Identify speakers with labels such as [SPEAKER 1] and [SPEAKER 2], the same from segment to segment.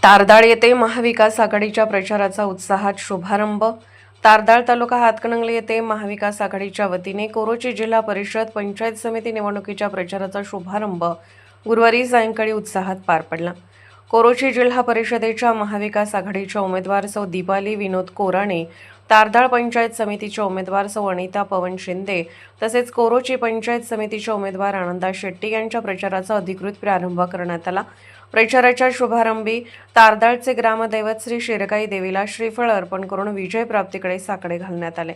[SPEAKER 1] तारदाळ येथे महाविकास आघाडीच्या प्रचाराचा उत्साहात शुभारंभ। तारदाळ तालुका हातकणंगले येथे महाविकास आघाडीच्या वतीने कोरोची जिल्हा परिषद पंचायत समिती निवडणुकीच्या प्रचाराचा शुभारंभ गुरुवारी सायंकाळी उत्साहात पार पडला। कोरोची जिल्हा परिषदेच्या महाविकास आघाडीच्या उमेदवार सौ दीपाली विनोद कोराणे, तारदाळ पंचायत समितीचे उमेदवार सौ अनिता पवन शिंदे तसेच कोरोची पंचायत समितीचे उमेदवार आनंदा शेट्टी यांच्या प्रचाराचा अधिकृत प्रारंभ करण्यात आला। प्रचाराच्या शुभारंभी तारदाळचे ग्रामदैवत श्री शिरकाई देवीला श्रीफळ अर्पण करून विजय प्राप्तीकडे साकडे घालण्यात आले।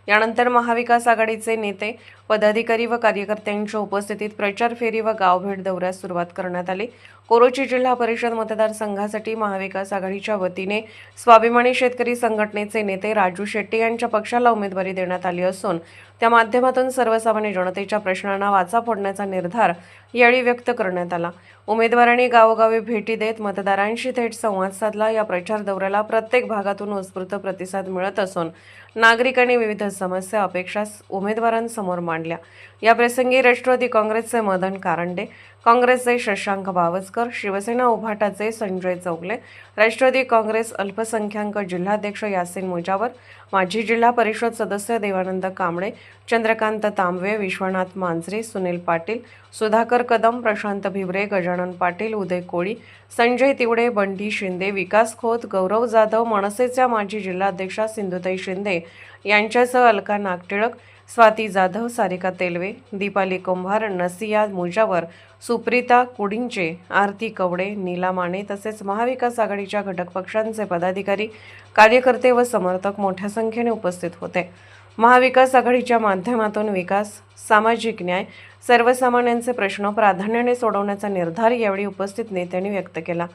[SPEAKER 1] यानंतर महाविकास आघाडीचे नेते, पदाधिकारी व कार्यकर्त्यांच्या उपस्थितीत प्रचार फेरी व गावभेट दौऱ्यास सुरुवात करण्यात आली। कोरोची जिल्हा परिषद मतदारसंघासाठी महाविकास आघाडीच्या वतीने स्वाभिमानी शेतकरी संघटनेचे नेते राजू शेट्टी यांच्या पक्षाला उमेदवारी देण्यात आली असून त्या माध्यमातून सर्वसामान्य जनतेच्या प्रश्नांना वाचा फोडण्याचा निर्धार यावेळी व्यक्त करण्यात आला। उमेदवारांनी गावोगावी भेटी देत मतदारांशी थेट संवाद साधला। या प्रचार दौऱ्याला प्रत्येक भागातून उत्स्फूर्त प्रतिसाद मिळत असून नागरिकांनी विविध समस्या, अपेक्षा उमेदवारांसमोर मांडल्या। या प्रसंगी राष्ट्रवादी काँग्रेसचे मदन कारंडे, काँग्रेसचे शशांक बावस्कर, शिवसेना उभाटाचे संजय चौगले, राष्ट्रवादी काँग्रेस अल्पसंख्याक जिल्हाध्यक्ष यासिन मुजावर, माजी जिल्हा परिषद सदस्य देवानंद कांबळे, चंद्रकांत तांबवे, विश्वनाथ मांजरे, सुनील पाटील, सुधाकर कदम, प्रशांत भिवरे, गजानन पाटील, उदय कोळी, संजय तिवडे, बंटी शिंदे, विकास खोत, गौरव जाधव, मनसेच्या माजी जिल्हाध्यक्षा सिंधुताई शिंदे यांच्यासह अलका नागटिळक, स्वाती जाधव, सारिका तेलवे, दीपाली कुंभार, नसिया मुजावर, सुप्रीता कुडिंचे, आरती कवडे, नीला माने तसेच महाविकास आघाडीच्या घटक पक्षांचे पदाधिकारी, कार्यकर्ते व समर्थक मोठ्या संख्येने उपस्थित होते। महाविकास आघाडीच्या माध्यमातून विकास, सामाजिक न्याय, सर्वसामान्यांचे प्रश्न प्राधान्याने सोडवण्याचा निर्धार यावेळी उपस्थित नेत्यांनी व्यक्त केला।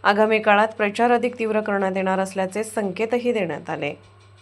[SPEAKER 1] आगामी काळात प्रचार अधिक तीव्र करण्यात येणार असल्याचे संकेतही देण्यात आले।